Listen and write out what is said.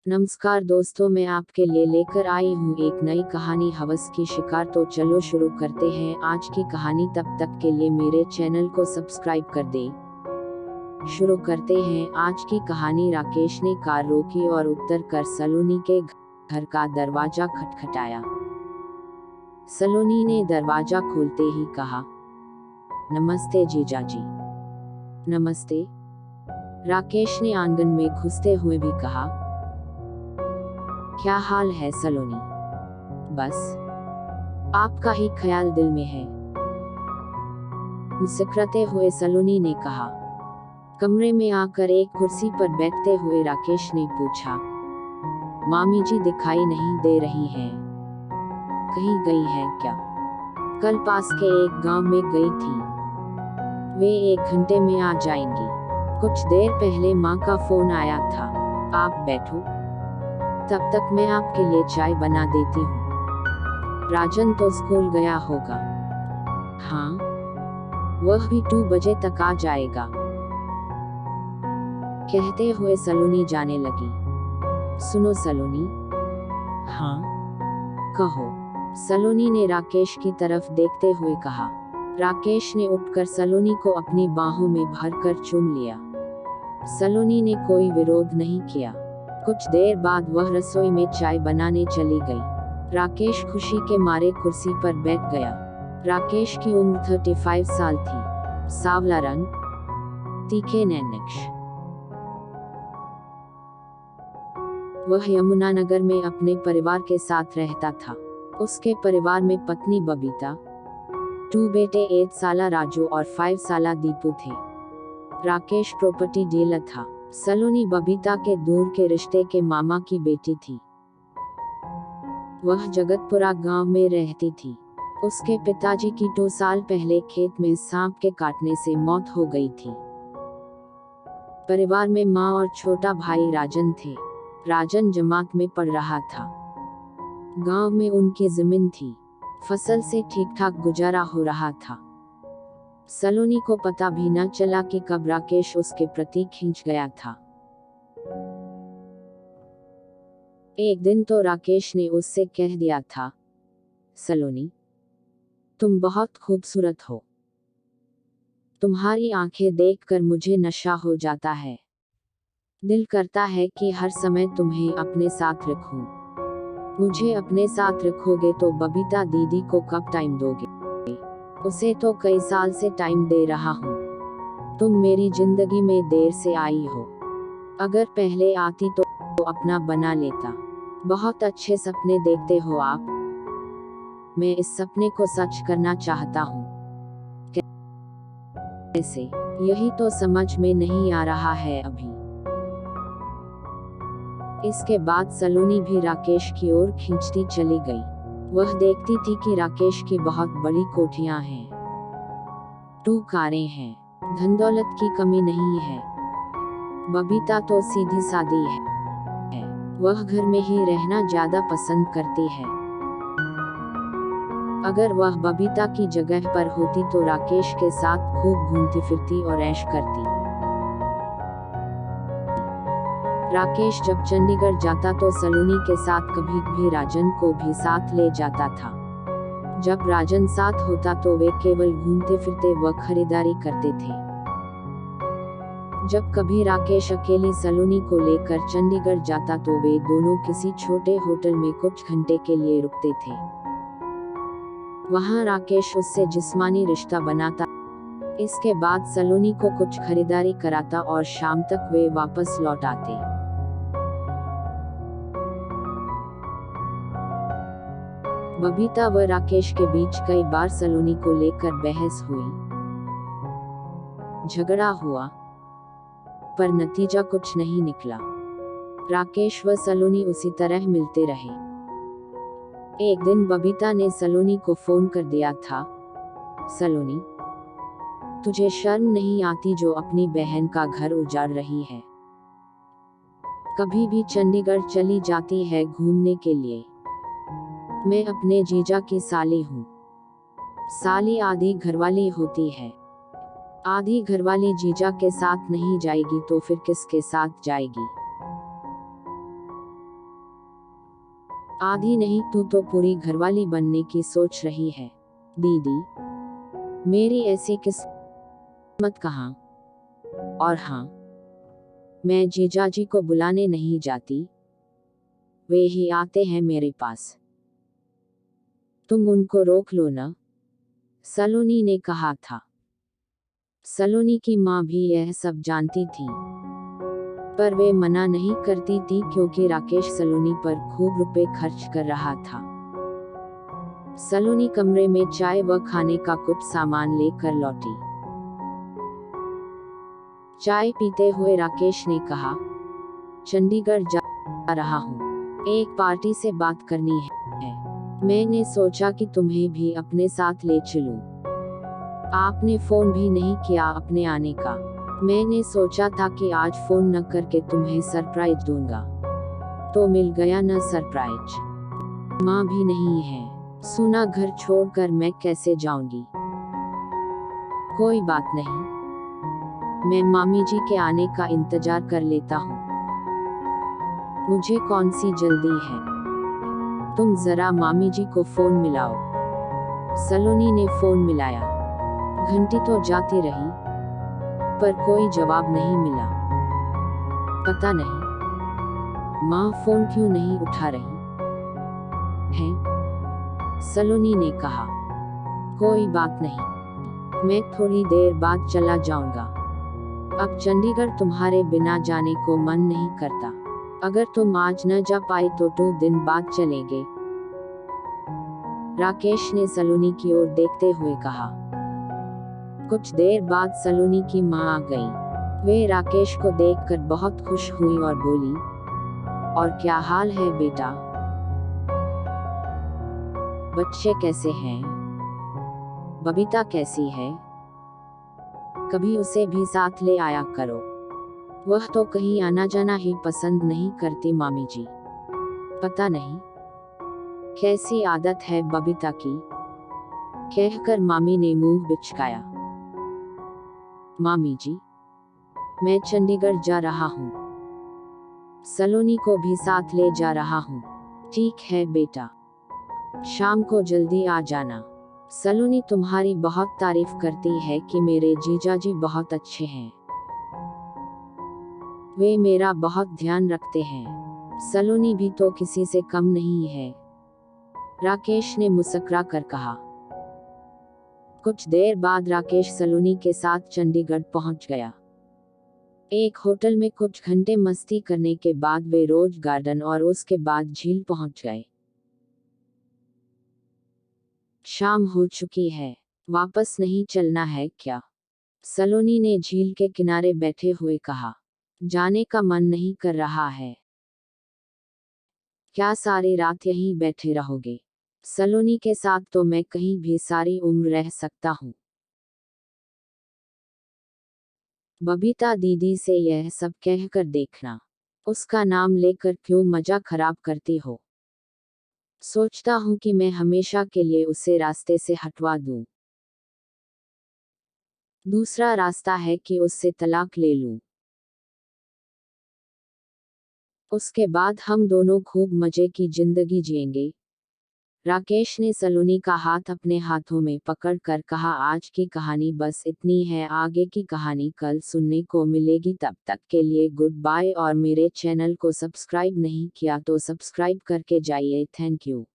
नमस्कार दोस्तों, मैं आपके लिए लेकर आई हूँ एक नई कहानी हवस की शिकार। तो चलो शुरू करते हैं आज की कहानी। तब तक के लिए मेरे चैनल को सब्सक्राइब कर दें। शुरू करते हैं आज की कहानी। राकेश ने कार रोकी और उतर कर सलोनी के घर का दरवाजा खटखटाया। सलोनी ने दरवाजा खोलते ही कहा, नमस्ते जीजाजी। नमस्ते, राकेश ने आंगन में घुसते हुए भी कहा। क्या हाल है सलोनी? बस आपका ही ख्याल दिल में है, मुस्कुराते हुए सलोनी ने कहा। कमरे में आकर एक कुर्सी पर बैठते हुए राकेश ने पूछा, मामी जी दिखाई नहीं दे रही हैं, कहीं गई हैं क्या? कल पास के एक गांव में गई थी, वे 1 घंटे में आ जाएंगी। कुछ देर पहले माँ का फोन आया था। आप बैठो, तब तक मैं आपके लिए चाय बना देती हूँ। राजन तो स्कूल गया होगा। हाँ, वह भी 2 बजे तक आ जाएगा, कहते हुए सलोनी जाने लगी। सुनो सलोनी। हाँ, कहो, सलोनी ने राकेश की तरफ देखते हुए कहा। राकेश ने उठकर सलोनी को अपनी बाहों में भरकर चूम लिया। सलोनी ने कोई विरोध नहीं किया। कुछ देर बाद वह रसोई में चाय बनाने चली गई। राकेश खुशी के मारे कुर्सी पर बैठ गया। राकेश की उम्र 35 साल थी। सांवला रंग, तीखे नैनक्श। वह यमुनानगर में अपने परिवार के साथ रहता था। उसके परिवार में पत्नी बबीता, 2 बेटे 8 साला राजू और 5 साला दीपू थे। राकेश प्रॉपर्टी डीलर था। सलोनी बबीता के दूर के रिश्ते के मामा की बेटी थी। वह जगतपुरा गांव में रहती थी। उसके पिताजी की 2 साल पहले खेत में सांप के काटने से मौत हो गई थी। परिवार में माँ और छोटा भाई राजन थे। राजन जमात में पढ़ रहा था। गांव में उनकी जमीन थी, फसल से ठीक ठाक गुजारा हो रहा था। सलोनी को पता भी न चला कि कब राकेश उसके प्रति खींच गया था। एक दिन तो राकेश ने उससे कह दिया था, सलोनी, तुम बहुत खूबसूरत हो। तुम्हारी आंखें देखकर मुझे नशा हो जाता है। दिल करता है कि हर समय तुम्हें अपने साथ रखूं। मुझे अपने साथ रखोगे तो बबीता दीदी को कब टाइम दोगे? उसे तो कई साल से टाइम दे रहा हूँ। तुम मेरी जिंदगी में देर से आई हो। अगर पहले आती तो अपना बना लेता। बहुत अच्छे सपने देखते हो आप। मैं इस सपने को सच करना चाहता हूँ। कैसे? यही तो समझ में नहीं आ रहा है अभी। इसके बाद सलोनी भी राकेश की ओर खींचती चली गई। वह देखती थी कि राकेश की बहुत बड़ी कोठियां हैं, 2 कारें हैं, धन दौलत की कमी नहीं है। बबीता तो सीधी सादी है। वह घर में ही रहना ज्यादा पसंद करती है। अगर वह बबीता की जगह पर होती तो राकेश के साथ खूब घूमती फिरती और ऐश करती। राकेश जब चंडीगढ़ जाता तो सलोनी के साथ कभी भी राजन को भी साथ ले जाता था। जब राजन साथ होता तो वे केवल घूमते फिरते व खरीदारी करते थे। जब कभी राकेश अकेली सलोनी को लेकर चंडीगढ़ जाता तो वे दोनों किसी छोटे होटल में कुछ घंटे के लिए रुकते थे। वहां राकेश उससे जिस्मानी रिश्ता बनाता। इसके बाद सलोनी को कुछ खरीदारी कराता और शाम तक वे वापस लौट आते। बबीता व राकेश के बीच कई बार सलोनी को लेकर बहस हुई, झगड़ा हुआ, पर नतीजा कुछ नहीं निकला। राकेश व सलोनी उसी तरह मिलते रहे। एक दिन बबीता ने सलोनी को फोन कर दिया था, सलोनी, तुझे शर्म नहीं आती जो अपनी बहन का घर उजाड़ रही है? कभी भी चंडीगढ़ चली जाती है घूमने के लिए। मैं अपने जीजा की साली हूँ। साली आधी घरवाली होती है। आधी घरवाली जीजा के साथ नहीं जाएगी तो फिर किसके साथ जाएगी? आधी नहीं, तू तो पूरी घरवाली बनने की सोच रही है। दीदी, मेरी ऐसी किस्मत कहाँ। और हाँ, मैं जीजाजी को बुलाने नहीं जाती, वे ही आते हैं मेरे पास। तुम उनको रोक लो ना, सलोनी ने कहा था। सलोनी की माँ भी यह सब जानती थी, पर वे मना नहीं करती थी क्योंकि राकेश सलोनी पर खूब रुपए खर्च कर रहा था। सलोनी कमरे में चाय व खाने का कुछ सामान लेकर लौटी। चाय पीते हुए राकेश ने कहा, चंडीगढ़ जा रहा हूँ, एक पार्टी से बात करनी है। मैंने सोचा कि तुम्हें भी अपने साथ ले चलूं। आपने फोन भी नहीं किया अपने आने का। मैंने सोचा था कि आज फोन न करके तुम्हें सरप्राइज दूंगा, तो मिल गया न सरप्राइज। माँ भी नहीं है, सुना घर छोड़कर मैं कैसे जाऊंगी। कोई बात नहीं, मैं मामी जी के आने का इंतजार कर लेता हूँ। मुझे कौन सी जल्दी है, तुम जरा मामी जी को फोन मिलाओ। सलोनी ने फोन मिलाया। घंटी तो जाती रही, पर कोई जवाब नहीं मिला। पता नहीं माँ फोन क्यों नहीं उठा रही है। सलोनी ने कहा, कोई बात नहीं, मैं थोड़ी देर बाद चला जाऊंगा। अब चंडीगढ़ तुम्हारे बिना जाने को मन नहीं करता। अगर तुम आज न जा पाई तो 2 दिन बाद चलेंगे। राकेश ने सलोनी की ओर देखते हुए कहा। कुछ देर बाद सलोनी की माँ आ गई। वे राकेश को देखकर बहुत खुश हुई और बोली, और क्या हाल है बेटा, बच्चे कैसे हैं, बबीता कैसी है, कभी उसे भी साथ ले आया करो। वह तो कहीं आना जाना ही पसंद नहीं करती मामी जी। पता नहीं कैसी आदत है बबीता की, कहकर मामी ने मुंह बिचकाया। मामी जी, मैं चंडीगढ़ जा रहा हूँ, सलोनी को भी साथ ले जा रहा हूँ। ठीक है बेटा, शाम को जल्दी आ जाना। सलोनी तुम्हारी बहुत तारीफ करती है कि मेरे जीजाजी बहुत अच्छे हैं, वे मेरा बहुत ध्यान रखते हैं। सलोनी भी तो किसी से कम नहीं है, राकेश ने मुस्कुरा कर कहा। कुछ देर बाद राकेश सलोनी के साथ चंडीगढ़ पहुंच गया। एक होटल में कुछ घंटे मस्ती करने के बाद वे रोज गार्डन और उसके बाद झील पहुंच गए। शाम हो चुकी है, वापस नहीं चलना है क्या, सलोनी ने झील के किनारे बैठे हुए कहा। जाने का मन नहीं कर रहा है। क्या सारी रात यहीं बैठे रहोगे, सलोनी के साथ तो मैं कहीं भी सारी उम्र रह सकता हूँ। बबीता दीदी से यह सब कहकर देखना, उसका नाम लेकर क्यों मजा खराब करती हो। सोचता हूँ कि मैं हमेशा के लिए उसे रास्ते से हटवा दूँ। दूसरा रास्ता है कि उससे तलाक ले लूँ, उसके बाद हम दोनों खूब मजे की जिंदगी जिएंगे। राकेश ने सलोनी का हाथ अपने हाथों में पकड़कर कहा, आज की कहानी बस इतनी है, आगे की कहानी कल सुनने को मिलेगी। तब तक के लिए गुड बाय, और मेरे चैनल को सब्सक्राइब नहीं किया तो सब्सक्राइब करके जाइए। Thank you.